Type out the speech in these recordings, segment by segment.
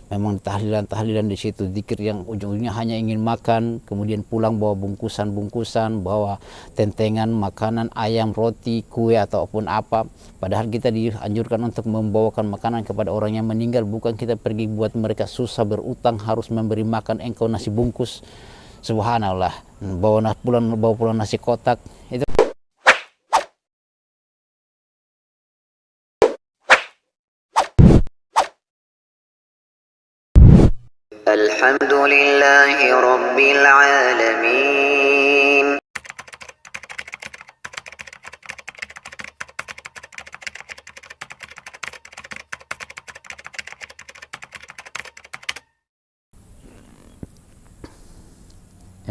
memang tahlilan-tahlilan di situ, zikir yang ujung-ujungnya hanya ingin makan, kemudian pulang bawa bungkusan-bungkusan, bawa tentengan makanan, ayam, roti, kue ataupun apa. Padahal kita dianjurkan untuk membawakan makanan kepada orang yang meninggal, bukan kita pergi buat mereka susah berutang harus memberi makan engkau nasi bungkus. Subhanallah, bawa pulang nasi kotak. Itu Alhamdulillahi Rabbil Alamin.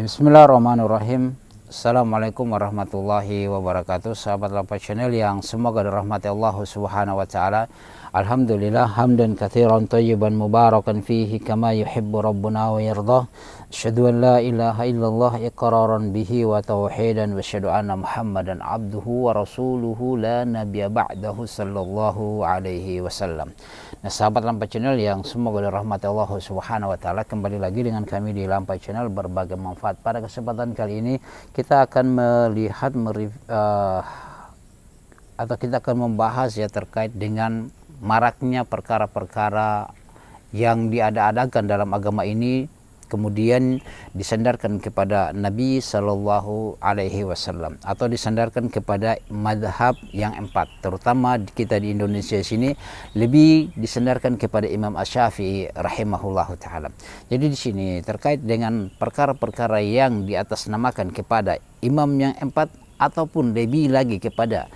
Bismillahirrahmanirrahim. Assalamualaikum warahmatullahi wabarakatuh. Sahabat Lampai Channel yang semoga dirahmati Allah Subhanahu wa taala. Alhamdulillah hamdan katsiran thayyiban mubarakan fihi kama yuhibbu rabbuna wa yardah. Asyhadu an la ilaha illallah iqraran bihi wa tauhidan wa asyhadu anna Muhammadan abduhu wa rasuluhu la nabiyya ba'dahu sallallahu alaihi wasallam. Nah, sahabat Lampai Channel yang semoga dirahmati Allah Subhanahu wa taala, kembali lagi dengan kami di Lampai Channel berbagai manfaat. Pada kesempatan kali ini kita akan melihat atau kita akan membahas ya terkait dengan maraknya perkara-perkara yang diada-adakan dalam agama ini, kemudian disandarkan kepada Nabi Sallallahu Alaihi Wasallam atau disandarkan kepada madhab yang empat. Terutama kita di Indonesia sini lebih disandarkan kepada Imam Asy-Syafi'i rahimahullahu taala. Jadi di sini terkait dengan perkara-perkara yang diatasnamakan kepada imam yang empat ataupun lebih lagi kepada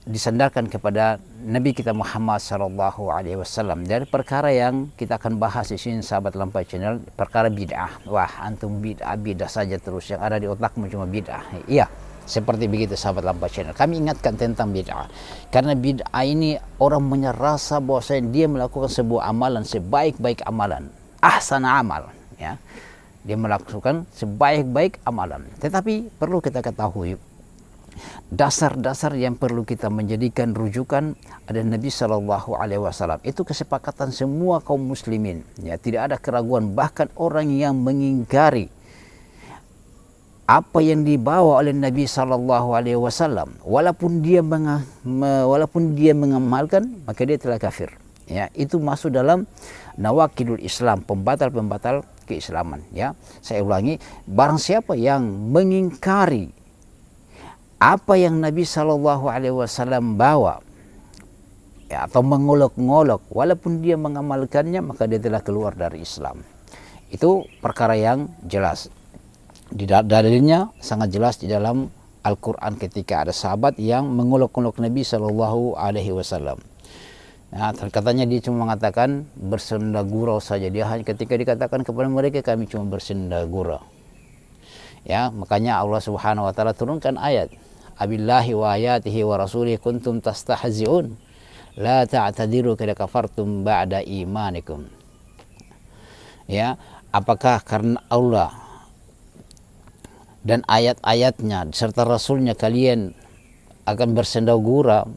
disandarkan kepada Nabi kita Muhammad sallallahu alaihi wasallam. Dari perkara yang kita akan bahas di sini sahabat Lampai Channel, perkara bid'ah. Wah, antum bid'ah saja terus, yang ada di otakmu cuma bid'ah. Iya, seperti begitu sahabat Lampai Channel. Kami ingatkan tentang bid'ah. Karena bid'ah ini orang merasa bahwa dia melakukan sebuah amalan sebaik-baik amalan, ahsana amal, ya. Dia melakukan sebaik-baik amalan. Tetapi perlu kita ketahui dasar-dasar yang perlu kita menjadikan rujukan ada Nabi Shallallahu Alaihi Wasallam. Itu kesepakatan semua kaum muslimin, ya, tidak ada keraguan. Bahkan orang yang mengingkari apa yang dibawa oleh Nabi Shallallahu Alaihi Wasallam, walaupun dia mengamalkan, maka dia telah kafir. Ya, itu masuk dalam nawakidul Islam, pembatal-pembatal keislaman. Ya, saya ulangi, barang siapa yang mengingkari apa yang Nabi Shallallahu Alaihi Wasallam bawa, ya, atau mengolok-ngolok, walaupun dia mengamalkannya, maka dia telah keluar dari Islam. Itu perkara yang jelas. Dalilnya sangat jelas di dalam Al-Quran ketika ada sahabat yang mengolok-ngolok Nabi Shallallahu Alaihi Wasallam. Nah, katanya dia cuma mengatakan bersenda gurau saja. Dia hanya ketika dikatakan kepada mereka kami cuma bersenda gurau. Ya, makanya Allah Subhanahu Wa Taala turunkan ayat. Abillahi wa ayatihi wa rasulihi kuntum tastahzi'un la ta'tadiru kad kafartum ba'da imanikum. Ya, apakah karena Allah dan ayat-ayatnya serta rasulnya kalian akan bersenda gurau?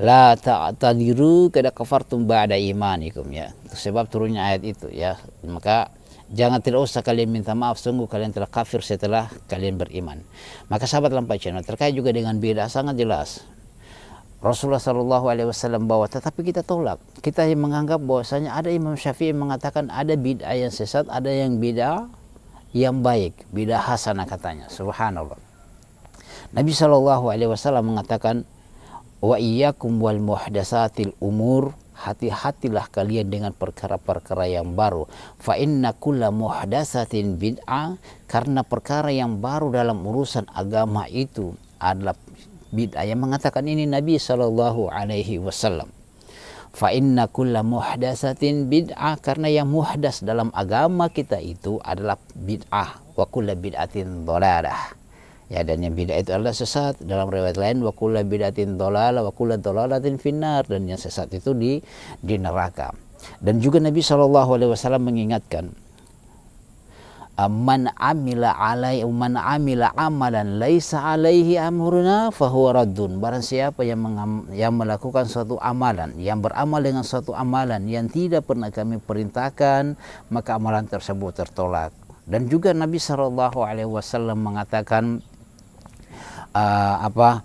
La ta'tadiru kad kafartum ba'da imanikum, ya. Sebab turunnya ayat itu, ya. Maka jangan, tidak usah kalian minta maaf, sungguh kalian telah kafir setelah kalian beriman. Maka sahabat Lampai Channel, terkait juga dengan bid'ah sangat jelas. Rasulullah Shallallahu Alaihi Wasallam bawa, tetapi kita tolak. Kita yang menganggap bahwasanya ada Imam Syafi'i mengatakan ada bid'ah yang sesat, ada yang bid'ah yang baik, bid'ah hasanah katanya. Subhanallah. Nabi Shallallahu Alaihi Wasallam mengatakan, wa iyyakum wal muhdatsatil umur, hati-hatilah kalian dengan perkara-perkara yang baru. Fa inna kulla muhdatsatin bid'ah, karena perkara yang baru dalam urusan agama itu adalah bid'ah. Yang mengatakan ini Nabi Shallallahu Alaihi Wasallam. Fa inna kulla muhdatsatin bid'ah, karena yang muhdas dalam agama kita itu adalah bid'ah. Wa kulla bid'atin dhalalah. Ya, dan yang bid'ah itu adalah sesat. Dalam riwayat lain wa kullu bid'atin dhalalah wa kullu dhalalatin finnar, dan yang sesat itu di neraka. Dan juga Nabi Shallallahu Alaihi Wasallam mengingatkan man amila amalan laisa alaihi amruna fahuwa raddun. Barang siapa yang melakukan suatu amalan, yang beramal dengan suatu amalan yang tidak pernah kami perintahkan, maka amalan tersebut tertolak. Dan juga Nabi SAW mengatakan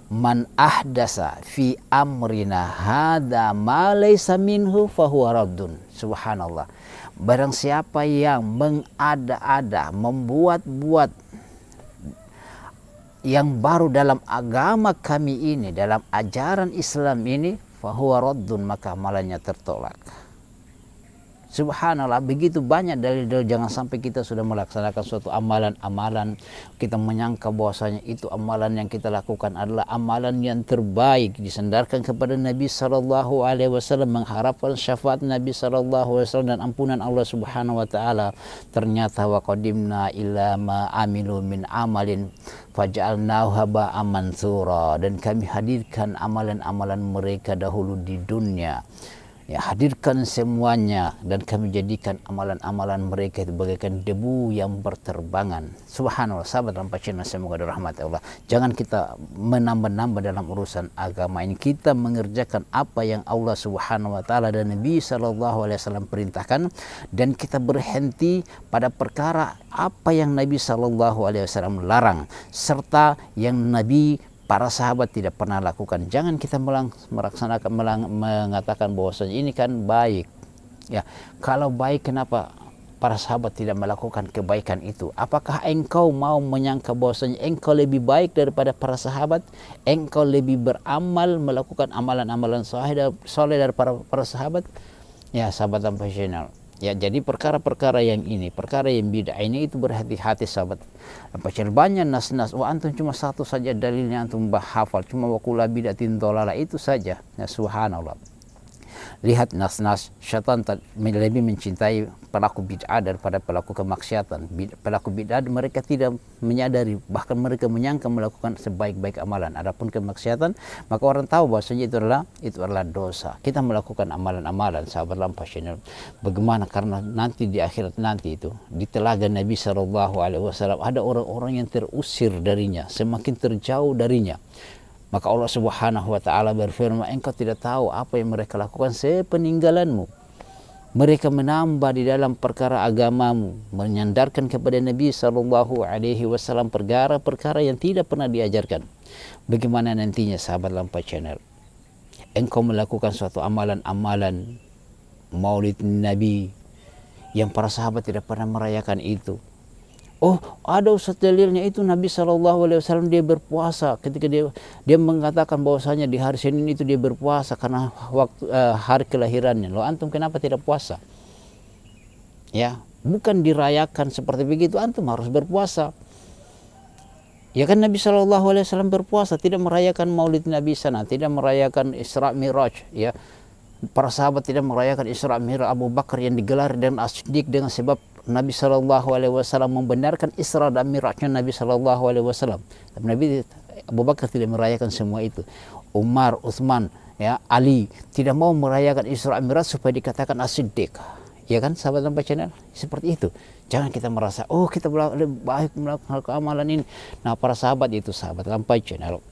man ahdasa fi amrina hada ma laysa minhu fahuwa raddun. Subhanallah. Barang siapa yang mengada-ada, membuat-buat yang baru dalam agama kami ini, dalam ajaran Islam ini, fahuwa raddun, maka amalannya tertolak. Subhanallah, begitu banyak dalil-dalil. Jangan sampai kita sudah melaksanakan suatu amalan-amalan, kita menyangka bahwasanya itu amalan yang kita lakukan adalah amalan yang terbaik, disandarkan kepada Nabi SAW, mengharapkan syafaat Nabi SAW dan ampunan Allah Subhanahu wa taala. Ternyata wa qadimna ila ma amilu min amalin faj'alnahu haba'an mansura, dan kami hadirkan amalan-amalan mereka dahulu di dunia. Ya, hadirkan semuanya dan kami jadikan amalan-amalan mereka itu bagaikan debu yang berterbangan. Subhanallah, sahabat Rampacina, semoga dirahmati Allah. Jangan kita menambah-nambah dalam urusan agama ini. Kita mengerjakan apa yang Allah Subhanahu wa taala dan Nabi SAW perintahkan, dan kita berhenti pada perkara apa yang Nabi SAW larang serta yang para sahabat tidak pernah lakukan. Jangan kita mengatakan bahwasanya ini kan baik. Ya, kalau baik kenapa para sahabat tidak melakukan kebaikan itu? Apakah engkau mau menyangka bahwasanya engkau lebih baik daripada para sahabat? Engkau lebih beramal, melakukan amalan-amalan soleh daripada para sahabat? Ya, sahabat tanpa channel. Ya, jadi perkara-perkara yang ini, perkara yang bid'ah ini, itu berhati-hati sahabat. Banyak nas-nas, antum cuma satu saja dalilnya antum hafal, cuma wakula bid'atin dolalah, itu saja. Ya, subhanallah. Lihat nas-nas, syaitan lebih mencintai pelaku bid'ah daripada pelaku kemaksiatan. Pelaku bid'ah mereka tidak menyadari, bahkan mereka menyangka melakukan sebaik-baik amalan. Adapun kemaksiatan, maka orang tahu bahwasanya itu adalah dosa. Kita melakukan amalan-amalan, sahabat Lampas Channel. Bagaimana? Karena nanti di akhirat nanti itu di telaga Nabi SAW ada orang-orang yang terusir darinya, semakin terjauh darinya. Maka Allah Subhanahu wa taala berfirman, engkau tidak tahu apa yang mereka lakukan sepeninggalanmu. Mereka menambah di dalam perkara agamamu, menyandarkan kepada Nabi SAW perkara-perkara yang tidak pernah diajarkan. Bagaimana nantinya sahabat Lampai Channel? Engkau melakukan suatu amalan-amalan Maulid Nabi yang para sahabat tidak pernah merayakan itu. Oh, ada ustaz dalilnya itu Nabi SAW dia berpuasa ketika dia mengatakan bahwasanya di hari Senin itu dia berpuasa karena waktu hari kelahirannya. Loh, antum kenapa tidak puasa? Ya, bukan dirayakan seperti begitu, antum harus berpuasa. Ya kan Nabi SAW berpuasa, tidak merayakan Maulid Nabi sana, tidak merayakan Isra Miraj, ya. Para sahabat tidak merayakan Isra Miraj Abu Bakar yang digelar dengan As-Siddiq dengan sebab Nabi SAW membenarkan Isra dan Mirajnya Nabi SAW. Tapi Nabi Abu Bakar tidak merayakan semua itu. Umar, Utsman, ya, Ali tidak mau merayakan Isra Miraj supaya dikatakan As-Siddiq. Ya kan sahabat Lampai Channel? Seperti itu. Jangan kita merasa, oh kita lebih baik melakukan amalan ini. Nah, para sahabat itu, sahabat Lampai Channel,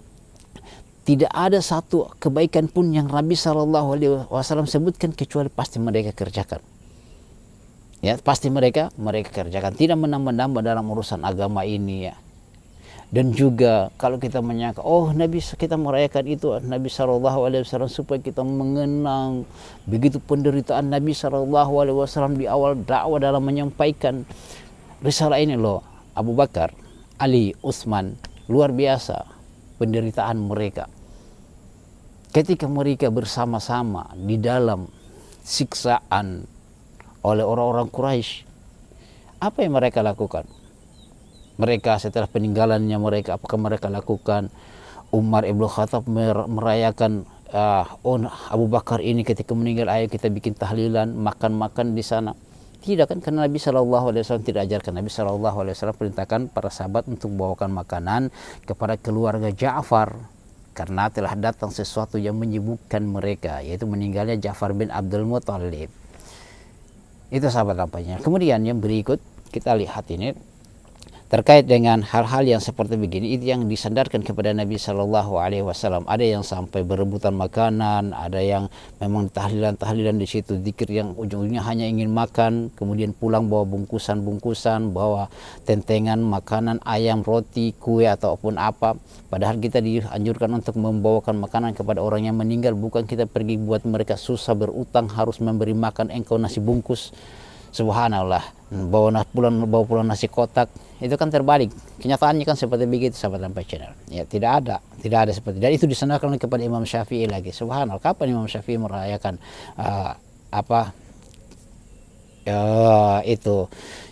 tidak ada satu kebaikan pun yang Nabi SAW sebutkan kecuali pasti mereka kerjakan. Ya, pasti mereka kerjakan, tidak menambah-nambah dalam urusan agama ini, ya. Dan juga kalau kita menyangka, oh Nabi kita merayakan itu Nabi SAW supaya kita mengenang begitu penderitaan Nabi SAW di awal dakwah dalam menyampaikan risalah ini. Loh, Abu Bakar, Ali, Utsman, luar biasa penderitaan mereka ketika mereka bersama-sama di dalam siksaan oleh orang-orang Quraisy. Apa yang mereka lakukan? Mereka setelah peninggalannya mereka, apakah mereka lakukan? Umar Ibn Khattab merayakan Abu Bakar ini ketika meninggal, ayo kita bikin tahlilan, makan-makan di sana. Tidak kan, karena Nabi SAW tidak ajarkan. Nabi SAW perintahkan para sahabat untuk bawakan makanan kepada keluarga Ja'far, karena telah datang sesuatu yang menyibukkan mereka, yaitu meninggalnya Ja'far bin Abdul Muttalib. Itu sahabat Lampainya. Kemudian yang berikut, kita lihat ini terkait dengan hal-hal yang seperti begini, itu yang disandarkan kepada Nabi Shallallahu Alaihi Wasallam. Ada yang sampai berebutan makanan, ada yang memang tahlilan di situ, zikir yang ujung-ujungnya hanya ingin makan, kemudian pulang bawa bungkusan-bungkusan, bawa tentengan makanan, ayam, roti, kue ataupun apa. Padahal kita dianjurkan untuk membawakan makanan kepada orang yang meninggal, bukan kita pergi buat mereka susah berutang harus memberi makan engkau nasi bungkus. Subhanallah, bawa pulang nasi kotak, itu kan terbalik. Kenyataannya kan seperti begitu, sahabat Lampai Channel. Ya, tidak ada seperti, dan itu disandarkan kepada Imam Syafi'i lagi. Subhanallah, kapan Imam Syafi'i merayakan itu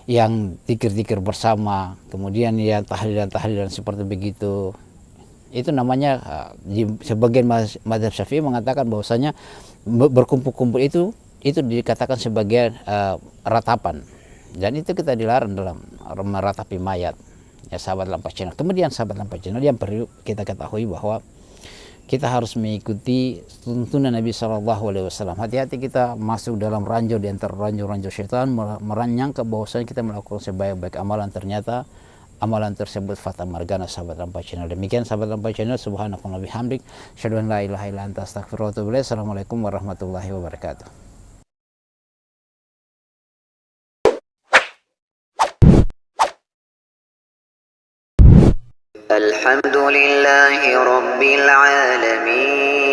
yang zikir-zikir bersama, kemudian ya tahlilan seperti begitu. Itu namanya di sebagian mazhab Syafi'i mengatakan bahwasanya berkumpul-kumpul itu dikatakan sebagai ratapan, dan itu kita dilarang dalam meratapi mayat, ya sahabat Lampai Channel. Kemudian sahabat Lampai Channel, yang perlu kita ketahui bahwa kita harus mengikuti tuntunan Nabi Shallallahu Alaihi Wasallam. Hati-hati kita masuk dalam ranjau di antara ranjau-ranjau syaitan, meranyangka bahwasanya kita melakukan sebaik-baik amalan, ternyata amalan tersebut fata morgana, sahabat Lampai Channel. Demikian sahabat Lampai Channel, subhanallahi bihamdik, asyhadu an la ilaha illa anta, astaghfiruka wa atubu ilaik. Assalamualaikum warahmatullahi wabarakatuh. الحمد لله رب العالمين